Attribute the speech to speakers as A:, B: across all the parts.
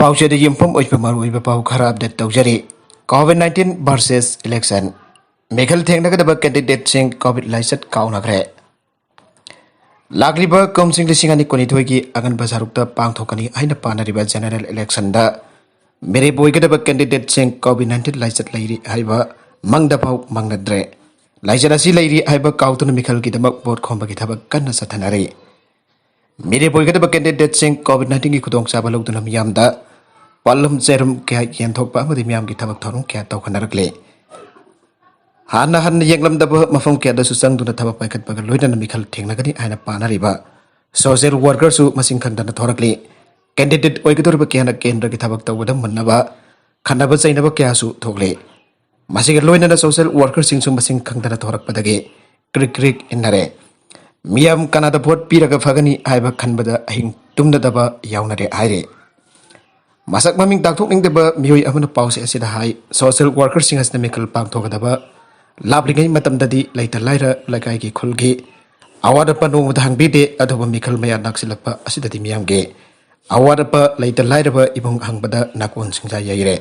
A: Pauche Yumpham Uchpamaru Pau Kharab that Taujari COVID-19 versus election. Michael Tangnaka candidate sing COVID Lyset Kaunagre. Lagriba comes in the Singani Konitogi, Agan Bazarukta Pangtokani, Ainapana River general election da. Mere Boygadaba candidate sing COVID-19 Lyset Lady Iva, Mang the Pau Mang the Dre. Lyserasi Lady Iva Kautun Michael Gitabak board Kombakitaba Kana Satanari. Mere Boygadaba candidate sing COVID-19 Kudong Sabaluk to Namyamda. Palum serum kaya yang thokpa amadi miyam ki thabak thorong kaya taw khanaragle hana han yenglam daba mafam kaya da susang duna thabak paikat bagal loina mikhal thengnagani aina panariba social worker su masing khangdana thorakle candidate oigdor ba kaya na kendra ki thabak tawda mannaba khanaba chainaba kaya su thokle masiga loina na social worker sing su masing khangdana thorak padage krik krik innare miyam kanada vote piraga phagani aiba khanbada ahing tumna daba yaunare aire Masak maming taktuk ning deba mioi amana pause asida hai social workers sing as chemical pang thogadaba labringai matam dadi laita laira lakai ki khulgi awada pa no mudhang bide adoba mikal maya naksilakpa asida di miyam ge awada pa laita laira ba ibong hangbada nakon singja yaire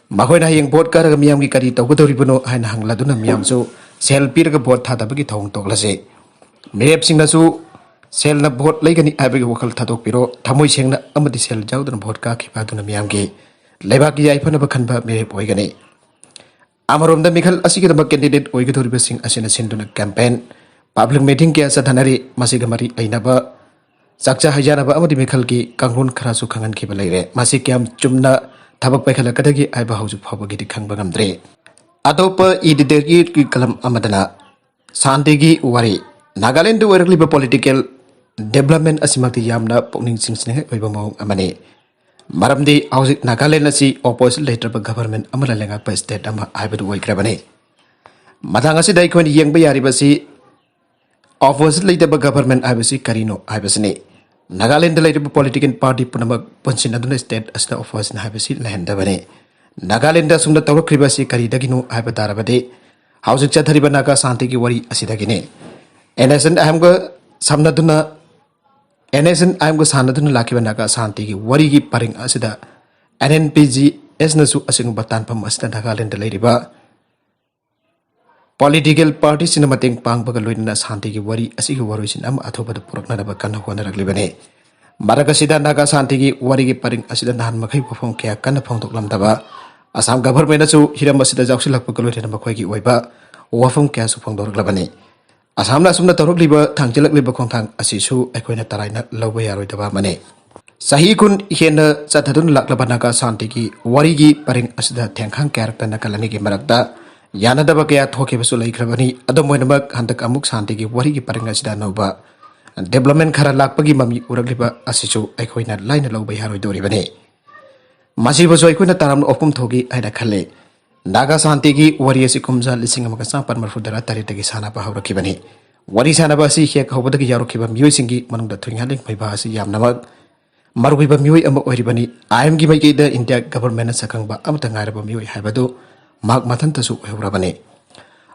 A: mahoi na yeng bot karaga miyam gi kari tawgodori buno haina hangladuna miyam su sel pirga bot thadaba gi thong toklase mep singna su sel na bot laigani abegi wakal thadok piro thamoi sengna amadi sel jawdana bot ka khiba duna miyam ge leba ki yaifana ba khanba mere poigani amarom da mikhal asigida ba candidate oigidori ba sing asina sinduna campaign public meeting ke asa thanari masiga mari ainaba sakcha hajana ba amadi mikhal ki kangrun khara su khangan khiba leire masi kyam chumna thabak paikhala kadagi aiba hauju phaba gi khangba gamdre adopa idide ki kalam amadana santigi wari Nagaland du werkli ba political development asimakti yamna pokning singsne oiba maung amane maramdi hauzik Nagaland asi opposite leader ba government amala lenga pa state ama aibadu oikrabane madang asi dai khoni yengba yari basi opposite leader ba government aibasi karino aibasne Nagaland leader ba political party punama punsin aduna state asna opposite aibasi lehenda bane Nagaland sumda tawkri basi kari daginu aibadara bade hauzik chathari ba naga santi ki wari asidagine NSN amgo samnaduna NSN amgo sanaduna lakiba naga santi ki wari gi paring asida NNPG esnasu asing batan pam asida Nagaland leiriba political party sinamating pang baga loina santi ki wari asigi wari sin am athoba purakna ba kan hona raglibane maraga sida naga santi ki wari gi paring asida nan makhai phom kya kan phong toklam daba asam government su hiram asida jausilak ba loina makhoi gi oiba wafum kya su phong dorglabane Asamna sumna torokliba thangchilak liba khongthang asisu aikoina taraina lawba yaroidaba mane sahi kun hena chathadun laklaba naga santi ki wari gi paring asida thengkhang character na kalani gi marakta yanadaba kaya thoke basu laikhrabani adomoinamak handak amuk santi ki wari gi paring asida noba development khara lakpagi mami uragliba asisu aikoina laina lawba yaroidori bane masi basu aikoina taram opum thogi aina khalle Naga santi ki wari asi kumza lising amaka sampan marfudara tari tagi sana pa hawra kibani wari sana ba si hek hawbada ki yaro kiba miyoy singi manungda thringaling mai ba asi yam namag marubi ba miyoy ama oiribani IM gi mai ki da India government na sakang ba amta ngaira ba miyoy haibadu mag mathan tasu hawra bani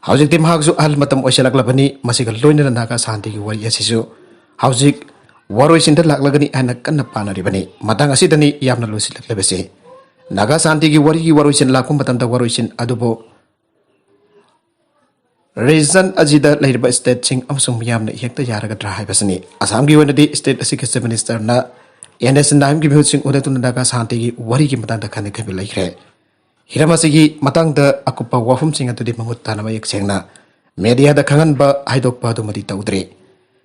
A: hawjik tim hak su al matam oisalak labani masigal loina naga santi ki wari asi su hawjik waroi sinda laklagani anak kanna panari bani matang asi dani yamna losilak lebese Naga santi ki wari waroisin lakum batam da waroisin adubo reason ajida lairba state sing amsung miyam na ihekta yaraga dra haibasani asam gi wonadi state asik minister na NS naim gi sing udatun naga santi ki wari ki matang da khane khabi laikre hiramasi gi matang da akupa wafum sing atudi mamut tanama yek sengna media da khangan ba haidok pa du madi tawdre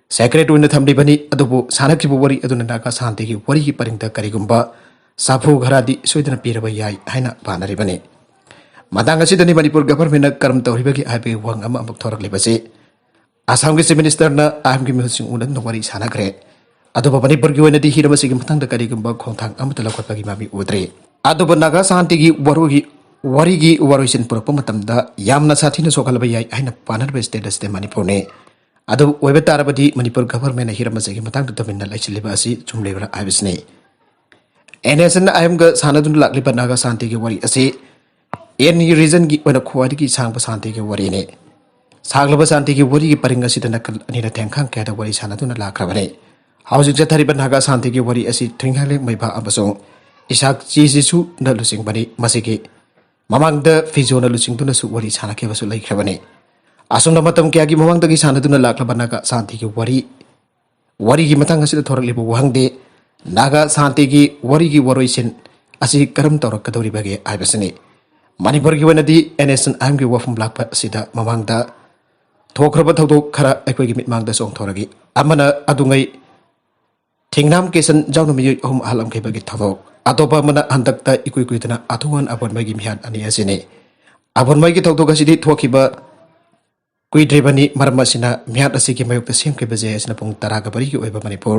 A: secretary na thamli bani adubo sanak ki wari aduna naga santi ki wari ki paring da karigumba Sapu gharadi soidana piraba yai haina banari bane madang asidani Manipur government karam tawribagi aibe wang ama amuk thorak lebase Assam gi minister na am gi mihusing unan wari sanagre adoba Manipur gi wenadi hiramasi gi matang da kari gumba khongthang amata lakwatagi mami udre adoba naga santi gi warugi wari gi waroisin purapa matam da yamna sathina sokalaba yai haina panar be status de Manipur ne adu oibe tarabadi Manipur government hiramasi gi matang da taminna laichleba asi chumlebra aibisne NSN IM ga sanadun lakliba naga santi ki wari ase any reason gi wana khwadi ki sangba santi ki wari ne saglaba santi ki wari ki paringa sida nakal anina thengkhang kya da wari sanadun lakrabane hauzik jathari ban naga santi ki wari asi thringhale maiba abasong isak chi sisu na lusing bani masigi mamangda fijo na lusing tu na su wari sana ke basu lai khrabani asung na matam kya gi mamangda gi sana tu na laklabana ka santi gi wari gi matang asida thorak libu wangde naga santi gi wari gi waroisin asi karam tawrak kadori bage aibasani manipur gi wanadi NSN am gi wafum lakpa asida mamangda thokraba thawdok khara aikoi gi mitmangda song thoragi amana adungai thingnam kesan jawna mi hum halam ke bagi thawdok atopa mana handakta ikui kuitana athuan abon mai gi mihan ani asine abon mai gi thawdok asidi thokiba kui drebani marmasina mihan asigi mayuk ta sem ke baje asina pung taraga bari gi oiba manipur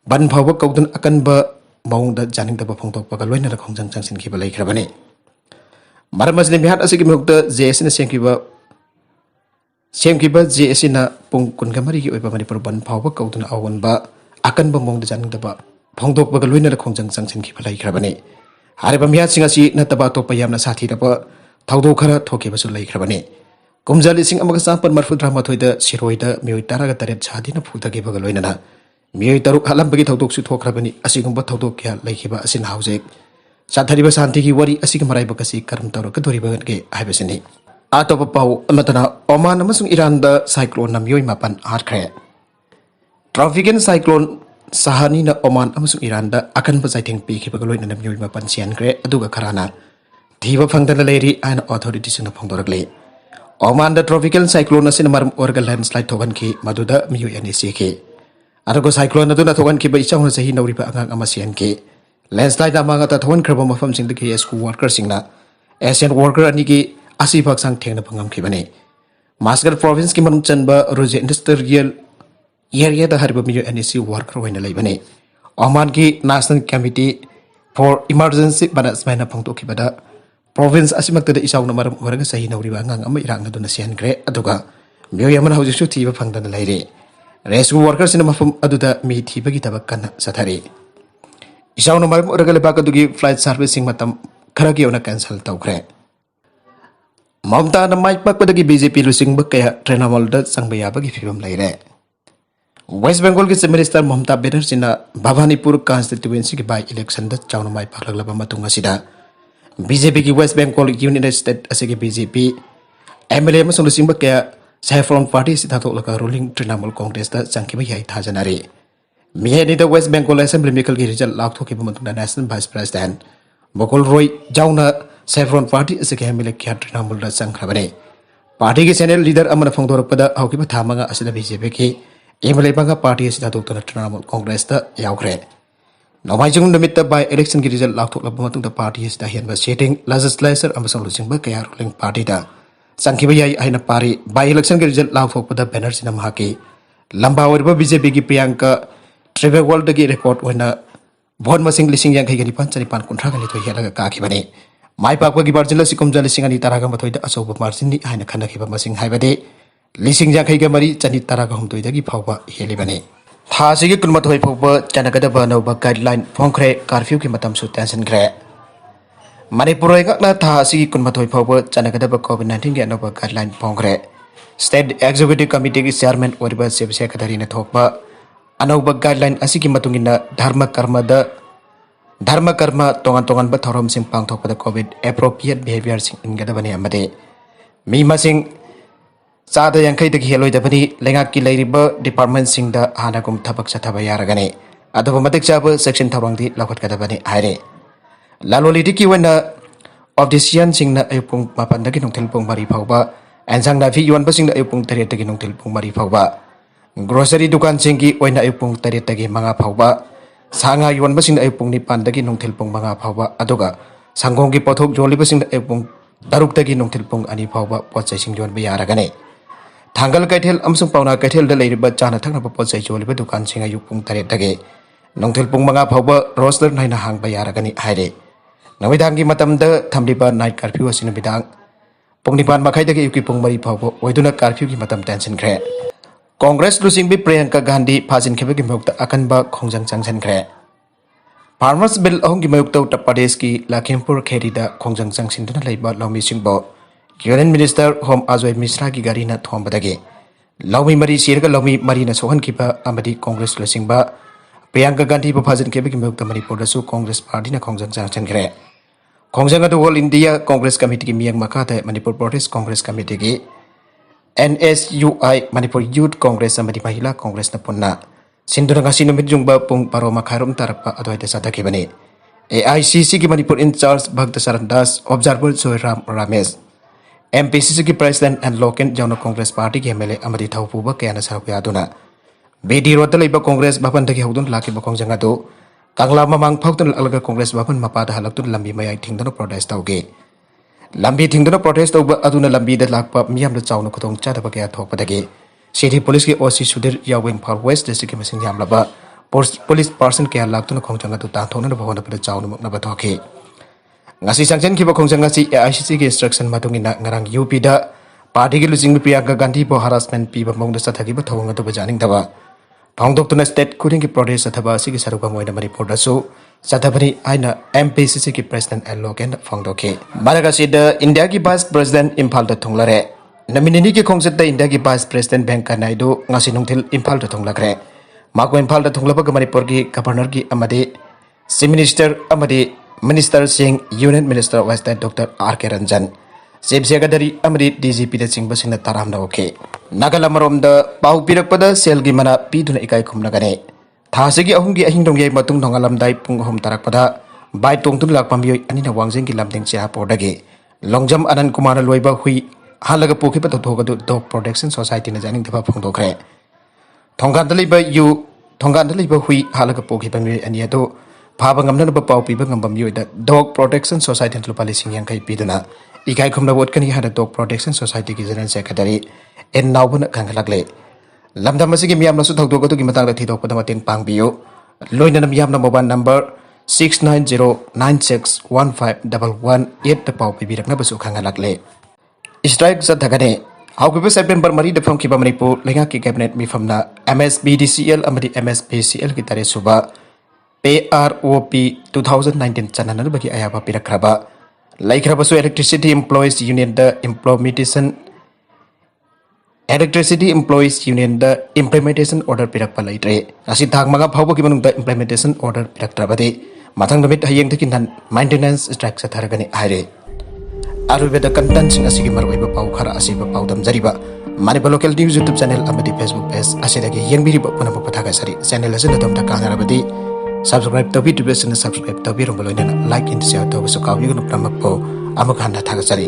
A: ban phawba kaudun akanba maungda janing da phongtok paga loina ra khongjang changsin ki balai khrabani marmasina mihan asigi mayuk ta je asina semkiba je asina pung kungamari gi oiba manipur ban phawba kaudun awonba akanba maungda janing da phongtok paga loina ra khongjang changsin ki balai khrabani hariba mihan singa si nataba to payamna sathi da pa thawdo khara thoke basu lai khrabani kumjali sing amaga sampan marfudra mathoida siroida mioi taraga taret chadina phulta ge baga loina na mioi taruk halam bagi thawdok su thokhrabani asigumba thawdok kya laikhiba asin haujek sathariba santi gi wari asig marai bakasi karam tawra ka dori bagan ge haibasini atop pau amatana Oman amasung Iran da cyclone na mioi mapan harkhre tropical cyclone sahani na Oman amasung Iran da akan ba saitheng pi khiba loina na mioi mapan sian kre aduga kharana thiba phangdana leiri an authority sing na phongdorakle Oman da tropical cyclone asin maram orga landslide thogan ki maduda mioi ani sike arago cyclone aduna thogan ki ba ichawna sahi nauriba angang ama sian ki landslide amanga ta thogan khraba mafam sing de ki school worker singna asian worker ani ki asi baksang thengna phangam ki bani Masgar province ki manung chanba roje industrial area da harba mioi ani si worker hoina leibani Oman ki national committee for emergency management na phangto ki bada province asimakta da isaw na maram oraga sahi nauriba angang ama irang na duna sian kre aduga mioi amana haujisu thiba phangdana leire rescue workers in mafum aduda mi thiba gi tabak kana sathari isaw na maram oraga lebak adugi flight servicing matam khara gi ona cancel tawkhre mamta na mai pak padagi BJP lusing bakaya trinamal da sangbaya bagi phibam leire West Bengal ki Chief Minister Mamta Banerjee na Bhavanipur constituency ki by election da chawna mai paklaglaba matunga sida BJP ki West Bengal United State asigi BJP MLA masung lusing bakaya Saffron Party sida thoklaka ruling Trinamool Congress da changkiba yai thajanari miheni da West Bengal Assembly mikal ki result lakthoki bamutunda National Vice President Bokol Roy Jauna Saffron Party asigi MLA ki Trinamool da changkhrabani party ki senior leader amana phongdorpada haukiba thamanga asida BJP ki MLA banga party asida thoktona Trinamool Congress da yaukre Nomaijung namitta by election ki result lakthoklaba matungda party asida hianba sitting legislature amasung lusing bakaya ruling party da Sangkiba yai aina pari by election ki result lakthopada Banerjee na mahaki lamba oriba BJP ki Priyanka Trivewal da ki record oina vote masing lising yang kai gani pan kontra gani thoi helaga ka khibani mai pakwa gi margin la sikum jali singani taraga mathoi da asoba margin ni aina khana khiba masing haibade lising yang kai ga mari chani taraga humtoi da gi phawba helibani tha sigi kunmathoi phawba chanagada ba no ba guideline phongkhre curfew ki matam su tension khre Manipur ngakna tha sigi kunmathoi phawba chanagada ba COVID-19 gi anoba guideline phongkhre State Executive Committee ki chairman oriba Sebse Kadari na thokba anoba guideline asigi matungina dharma karma tongan ba thorom sing pangthokpada COVID appropriate behavior sing ingadabani amade mi masing chada yankai dagi heloi dabani lengak ki leiriba department sing da hanagum thabak chathaba yaragani adoba matik chaba section thawangdi lakhat kadabani haire lalolidi ki wena official sing na ayupung mapan dagi nongthil pung mari phawba ansang na fi yuan ba sing na ayupung tare dagi nongthil pung mari phawba grocery dukan sing ki oina ayupung tare dagi manga phawba sanga yuan ba sing na ayupung ni pan dagi nongthil pung manga phawba adoga sangong ki pothok joli ba sing na ayupung daruk dagi nongthil pung ani phawba pochai sing yuan ba yaragani Thangal kaithel amsung pauna kaithel da leiriba chana thakna pochai joli ba dukan sing ayupung tare dagi nongthil pung manga phawba roster naina hang ba yaragani haire Nawidangi matam da thamliba night curfew asina bidang pungnipan makai dagi yuki pung mari phawbo oiduna curfew ki matam tension khre Congress lusing bi Priyanka Gandhi phajin khebe ki mukta akanba khongjang changsan khre Farmers bill ahong ki mukta Uttar Pradesh ki Lakhimpur kheri da khongjang changsin duna leiba Lawmi Singbo Union Minister Home Ajoy Misra ki gari na thombadagi Lawmi mari sirga Lawmi mari na sohan kiba amadi Congress lusing ba Priyanka Gandhi bu phajin ke bi mukta Manipur da su Congress party na khongjang chang khre khongjang adu All India Congress Committee ki miyang makha ta Manipur Protest Congress Committee ki NSUI Manipur Youth Congress amadi Mahila Congress na punna sindura ngasi numit jungba pung paro makharum tarapa adoi ta sadaki bani AICC की Manipur in charge भक्त शरण दास observer सोयराम Ramesh MPCC की president and Loken जौन Congress party की MLA अमदी थौपुब कयाना सरप यादुना बेडी road लेबा कांग्रेस भवन दगी हौदुन Laki बखोंजंग अदो कांगला ममांग फौतन अलग कांग्रेस भवन मपादा हलक्तुन लंबी मयाई थिंगदन प्रोटेस्ट तौगे लंबी थिंगदन प्रोटेस्ट तौब अदुना लंबी द लाकपा मियाम द चाउन खुतोंग चादब कया थोकपदगे सिटी पुलिस की ओसी सुधीर यावें फॉर वेस्ट डिस्ट्रिक्ट की मसिंग यामलबा पुलिस पर्सन कया लाक्तुन खोंजंग अदु ताथोन भवन पद chown मकनब थोके ngasi sangchen ki bakhongjang ngasi AICC ki instruction matungina ngarang UP da party ki losing Priyanka Gandhi bo harassment pi ba mong da sathagi ba thawang adu bajaning dawa phangdok tuna state kuring ki protest athaba si ki saruka moina Manipur da su sathabani aina MPCC ki president alloken phangdoke maraga si da India ki vice president Imphal da thonglare nominee ki khongset da India ki vice president Venkaiah Naidu ngasi nungthil Imphal da thonglakre mako Imphal da thonglaba ka Manipur ki governor ki amade chief minister amade Minister Singh, Union Minister of State Dr. R.K. Ranjan, Chief Secretary Amrit DGP da Singh Basing na taram na okay. Nagalamarom da pau pirak pada sel gimana pidu na ikai khum na gane. Thasigi ahung gi ahing dong yai matung dongalam dai pung hom tarak pada bai tong tun lak pamyoy ani na wangjeng gi lamdeng cha podage. Longjam Anand Kumar loiba hui halaga pokhi pa thok du dog protection society na janing thaba phong dokre. Thonggan dali ba hui halaga pokhi pamyoy ani ado Papa ngamna ba pau pi ba ngambam yu da dog protection society Lupa Lising yang kai piduna ikai khumna wot kan hada dog protection society ki general secretary en nawbun kanglagle lamda masigi miyam nasu thok dog gi matang da thidok pada mateng pangbiyo loina nam yam na mobile number 6909615118 da pau pi birak na basu kanglagle strike za thagane Haukibu September mari da from kiba Manipur lenga ki cabinet mi famna MSBDCL amadi MSPCL ki tare suba PROP 2019 channel bagi ayaba pirakraba laikrabasu electricity employees union the implementation order pirakpa laitre asi thak maga phawbo ki manung da implementation order piraktrabade mathang damit hayeng thaki nan maintenance strike sa tharagani aire arubeda content sing asigi marwai ba pau khara asi ba pau dam jariba Manipur local news YouTube channel amadi Facebook page asidagi yengbiri ba puna pathaga sari channel asin dam ta kanarabadi subscribe to video subscribe to video like and share to so kawi no pramak po amak handa thaga sari